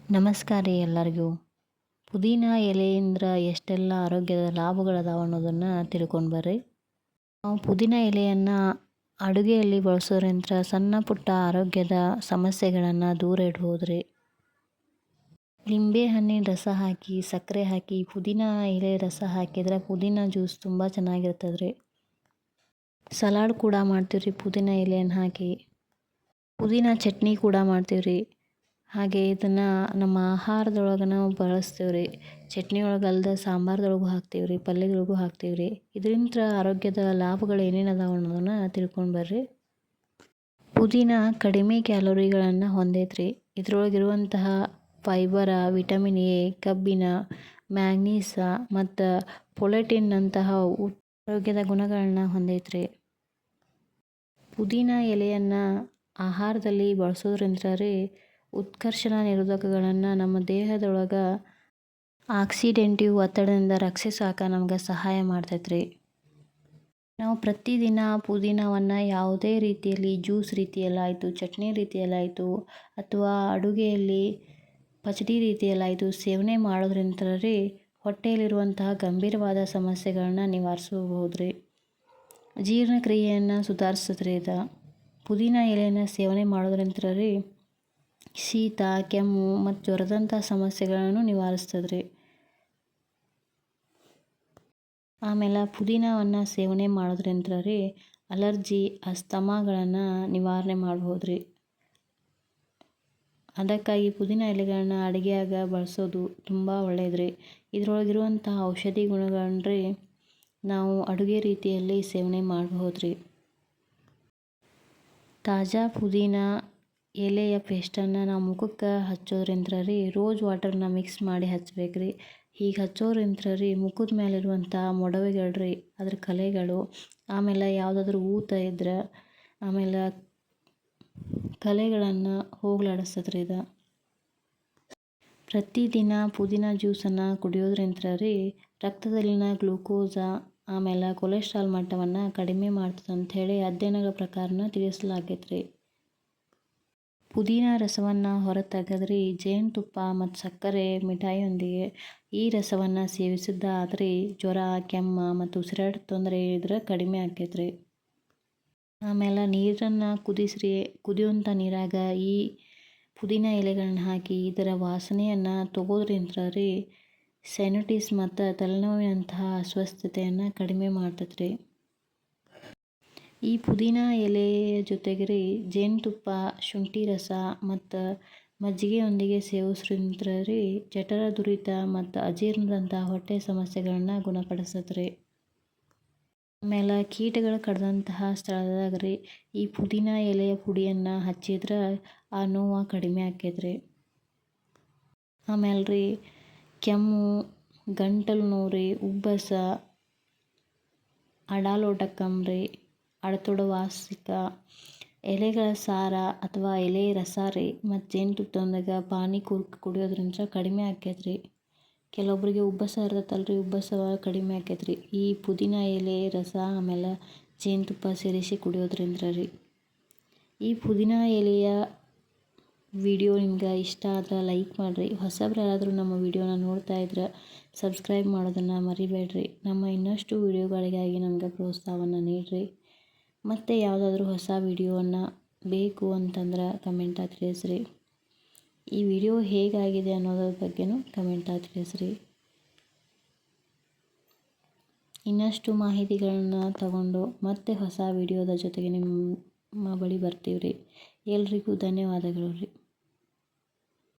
ನಮಸ್ಕಾರ ರೀ ಎಲ್ಲರಿಗೂ. ಪುದೀನ ಎಲೆಯಿಂದ ಎಷ್ಟೆಲ್ಲ ಆರೋಗ್ಯದ ಲಾಭಗಳದಾವ ಅನ್ನೋದನ್ನು ತಿಳ್ಕೊಂಡು ಬರ್ರಿ. ನಾವು ಪುದೀನ ಎಲೆಯನ್ನು ಅಡುಗೆಯಲ್ಲಿ ಬಳಸೋದ್ರಿಂದ ಸಣ್ಣ ಪುಟ್ಟ ಆರೋಗ್ಯದ ಸಮಸ್ಯೆಗಳನ್ನು ದೂರ ಇಡ್ಬೋದು ರೀ. ಲಿಂಬೆ ಹಣ್ಣಿನ ರಸ ಹಾಕಿ ಸಕ್ಕರೆ ಹಾಕಿ ಪುದೀನ ಎಲೆ ರಸ ಹಾಕಿದ್ರೆ ಪುದೀನ ಜ್ಯೂಸ್ ತುಂಬ ಚೆನ್ನಾಗಿರ್ತದೆ ರೀ. ಸಲಾಡ್ ಕೂಡ ಮಾಡ್ತೀವಿ ರೀ ಪುದೀನ ಎಲೆಯನ್ನು ಹಾಕಿ. ಪುದೀನ ಚಟ್ನಿ ಕೂಡ ಮಾಡ್ತೀವಿ ರೀ. ಹಾಗೆ ಇದನ್ನು ನಮ್ಮ ಆಹಾರದೊಳಗೆ ನಾವು ಬಳಸ್ತೀವಿ ರೀ. ಚಟ್ನಿ ಒಳಗೆ ಅಲ್ಲದೆ ಸಾಂಬಾರ್ದೊಳಗೂ ಹಾಕ್ತೀವಿ ರೀ, ಪಲ್ಯದೊಳಗೂ ಹಾಕ್ತೀವಿ ರೀ. ಇದರಿಂದ ಆರೋಗ್ಯದ ಲಾಭಗಳು ಏನೇನು ಅದಾವ ಅನ್ನೋದನ್ನು ತಿಳ್ಕೊಂಡು ಬರ್ರಿ. ಪುದೀನ ಕಡಿಮೆ ಕ್ಯಾಲೋರಿಗಳನ್ನು ಹೊಂದೈತ್ರಿ. ಇದರೊಳಗಿರುವಂತಹ ಫೈಬರ, ವಿಟಮಿನ್ ಎ, ಕಬ್ಬಿಣ, ಮ್ಯಾಂಗ್ನೀಸ ಮತ್ತು ಪೊಲೆಟಿನ್ನಂತಹ ಆರೋಗ್ಯದ ಗುಣಗಳನ್ನ ಹೊಂದೈತ್ರಿ. ಪುದೀನ ಎಲೆಯನ್ನು ಆಹಾರದಲ್ಲಿ ಬಳಸೋದ್ರಿಂದ ರೀ ಉತ್ಕರ್ಷಣ ನಿರೋಧಕಗಳನ್ನು ನಮ್ಮ ದೇಹದೊಳಗೆ ಆಕ್ಸಿಡೆಂಟಿವ್ ಒತ್ತಡದಿಂದ ರಕ್ಷಿಸೋಕೆ ನಮ್ಗೆ ಸಹಾಯ ಮಾಡ್ತೈತ್ರಿ. ನಾವು ಪ್ರತಿದಿನ ಪುದೀನವನ್ನು ಯಾವುದೇ ರೀತಿಯಲ್ಲಿ ಜ್ಯೂಸ್ ರೀತಿಯಲ್ಲಾಯಿತು, ಚಟ್ನಿ ರೀತಿಯಲ್ಲಾಯಿತು ಅಥವಾ ಅಡುಗೆಯಲ್ಲಿ ಪಚಡಿ ರೀತಿಯಲ್ಲಾಯಿತು ಸೇವನೆ ಮಾಡೋದ್ರಿಂದ ರೀ ಹೊಟ್ಟೆಯಲ್ಲಿರುವಂತಹ ಗಂಭೀರವಾದ ಸಮಸ್ಯೆಗಳನ್ನ ನಿವಾರಿಸಬಹುದು ರೀ. ಜೀರ್ಣಕ್ರಿಯೆಯನ್ನು ಸುಧಾರಿಸ್ತದ್ರಿ ಇದು. ಪುದೀನ ಎಲೆಯನ್ನು ಸೇವನೆ ಮಾಡೋದ್ರಿಂದ ರೀ ಶೀತ, ಕೆಮ್ಮು ಮತ್ತು ಜ್ವರದಂಥ ಸಮಸ್ಯೆಗಳನ್ನು ನಿವಾರಿಸ್ತದೆ ರೀ. ಆಮೇಲೆ ಪುದೀನವನ್ನು ಸೇವನೆ ಮಾಡೋದ್ರಿಂದ ರೀ ಅಲರ್ಜಿ, ಅಸ್ತಮಾಗಳನ್ನು ನಿವಾರಣೆ ಮಾಡ್ಬೋದು ರೀ. ಅದಕ್ಕಾಗಿ ಪುದೀನ ಎಲೆಗಳನ್ನ ಅಡುಗೆಯಾಗ ಬಳಸೋದು ತುಂಬ ಒಳ್ಳೆಯದು ರೀ. ಇದರೊಳಗಿರುವಂಥ ಔಷಧಿ ಗುಣಗಳನ್ನ ರೀ ನಾವು ಅಡುಗೆ ರೀತಿಯಲ್ಲಿ ಸೇವನೆ ಮಾಡ್ಬೋದು ರೀ. ತಾಜಾ ಪುದೀನ ಎಲೆಯ ಪೇಸ್ಟನ್ನು ನಾವು ಮುಖಕ್ಕೆ ಹಚ್ಚೋದ್ರಿಂದ ರೀ ರೋಸ್ ವಾಟರ್ನ ಮಿಕ್ಸ್ ಮಾಡಿ ಹಚ್ಬೇಕು ರೀ. ಹೀಗೆ ಹಚ್ಚೋದ್ರಿಂದ ರೀ ಮುಖದ ಮೇಲಿರುವಂಥ ಮೊಡವೆಗಳು ರೀ, ಅದ್ರ ಕಲೆಗಳು, ಆಮೇಲೆ ಯಾವುದಾದ್ರೂ ಊತ ಇದ್ರೆ ಆಮೇಲೆ ಕಲೆಗಳನ್ನು ಹೋಗಲಾಡಿಸ್ತದೆ ರೀ ಇದು. ಪ್ರತಿದಿನ ಪುದೀನ ಜ್ಯೂಸನ್ನು ಕುಡಿಯೋದ್ರಿಂದ ರೀ ರಕ್ತದಲ್ಲಿನ ಗ್ಲೂಕೋಸ ಆಮೇಲೆ ಕೊಲೆಸ್ಟ್ರಾಲ್ ಮಟ್ಟವನ್ನು ಕಡಿಮೆ ಮಾಡ್ತದೆ ಅಂಥೇಳಿ ಅಧ್ಯಯನಗಳ ಪ್ರಕಾರನ ತಿಳಿಸಲಾಗೈತೆ ರೀ. ಪುದೀನ ರಸವನ್ನು ಹೊರ ತೆಗೆದ್ರಿ ಜೇನುತುಪ್ಪ ಮತ್ತು ಸಕ್ಕರೆ ಮಿಠಾಯಿಯೊಂದಿಗೆ ಈ ರಸವನ್ನು ಸೇವಿಸಿದ್ದಾದ್ರೆ ಜ್ವರ, ಕೆಮ್ಮು ಮತ್ತು ಉಸಿರಾಟದ ತೊಂದರೆ ಇದ್ರೆ ಕಡಿಮೆ ಆಕೈತೆ ರೀ. ಆಮೇಲೆ ನೀರನ್ನು ಕುದಿಸ್ರಿ. ಕುದಿಯುವಂಥ ನೀರಾಗ ಈ ಪುದೀನ ಎಲೆಗಳನ್ನ ಹಾಕಿ ಇದರ ವಾಸನೆಯನ್ನು ತಗೋದ್ರಿಂದ ರೀ ಸೈನಟಿಸ್ ಮತ್ತು ತಲೆನೋವಿನಂತಹ ಅಸ್ವಸ್ಥತೆಯನ್ನು ಕಡಿಮೆ ಮಾಡ್ತೈತೆ ರೀ. ಈ ಪುದೀನ ಎಲೆಯ ಜೊತೆಗೆ ರೀ ಜೇನುತುಪ್ಪ, ಶುಂಠಿ ರಸ ಮತ್ತು ಮಜ್ಜಿಗೆಯೊಂದಿಗೆ ಸೇವಿಸೋದ್ರಿಂದ ರೀ ಜಠರದುರಿತ ಮತ್ತು ಅಜೀರ್ಣದಂಥ ಹೊಟ್ಟೆ ಸಮಸ್ಯೆಗಳನ್ನು ಗುಣಪಡಿಸ್ತದೆ ರೀ. ಆಮೇಲೆ ಕೀಟಗಳು ಕಡ್ದಂತಹ ಸ್ಥಳದಾಗ ರೀ ಈ ಪುದೀನ ಎಲೆಯ ಪುಡಿಯನ್ನು ಹಚ್ಚಿದ್ರೆ ಆ ನೋವು ಕಡಿಮೆ ಆಕೈತೆ ರೀ. ಆಮೇಲೆ ರೀ ಕೆಮ್ಮು, ಗಂಟಲು ನೋವು ರೀ, ಉಬ್ಬಸ, ಅಡಾಲೋಟಕಂ ರೀ, ಅಡತೊಡ ವಾಸಿಕ, ಎಲೆಗಳ ಸಾರ ಅಥವಾ ಎಲೆ ರಸ ರೀ ಮತ್ತು ಜೇನುತುಪ್ಪದೊಂದಿಗೆ ಪಾನಿ ಕುಡಿಯೋದ್ರಿಂದ ಕಡಿಮೆ ಆಕೈತೆ ರೀ. ಕೆಲವೊಬ್ಬರಿಗೆ ಉಬ್ಬಸ ಇರ್ತೈತಲ್ರಿ, ಉಬ್ಬಸ ಕಡಿಮೆ ಆಕೈತೆ ರೀ ಈ ಪುದೀನ ಎಲೆ ರಸ ಆಮೇಲೆ ಜೇನುತುಪ್ಪ ಸೇರಿಸಿ ಕುಡಿಯೋದ್ರಿಂದ ರೀ. ಈ ಪುದೀನ ಎಲೆಯ ವಿಡಿಯೋ ನಿಮ್ಗೆ ಇಷ್ಟ ಆದ್ರೆ ಲೈಕ್ ಮಾಡಿರಿ. ಹೊಸಬ್ರು ಯಾರಾದರೂ ನಮ್ಮ ವಿಡಿಯೋನ ನೋಡ್ತಾ ಇದ್ರೆ ಸಬ್ಸ್ಕ್ರೈಬ್ ಮಾಡೋದನ್ನು ಮರಿಬೇಡ್ರಿ. ನಮ್ಮ ಇನ್ನಷ್ಟು ವಿಡಿಯೋಗಳಿಗಾಗಿ ನಮಗೆ ಪ್ರೋತ್ಸಾಹವನ್ನು ನೀಡಿರಿ. ಮತ್ತು ಯಾವುದಾದ್ರೂ ಹೊಸ ವಿಡಿಯೋವನ್ನು ಬೇಕು ಅಂತಂದ್ರೆ ಕಮೆಂಟಾಗಿ ತಿಳಿಸ್ರಿ. ಈ ವಿಡಿಯೋ ಹೇಗಾಗಿದೆ ಅನ್ನೋದ್ರ ಬಗ್ಗೆನೂ ಕಮೆಂಟಾಗಿ ತಿಳಿಸ್ರಿ. ಇನ್ನಷ್ಟು ಮಾಹಿತಿಗಳನ್ನ ತಗೊಂಡು ಮತ್ತೆ ಹೊಸ ವಿಡಿಯೋದ ಜೊತೆಗೆ ನಿಮ್ಮ ಬಳಿ ಬರ್ತೀವಿ ರೀ. ಎಲ್ರಿಗೂ ಧನ್ಯವಾದಗಳು ರೀ.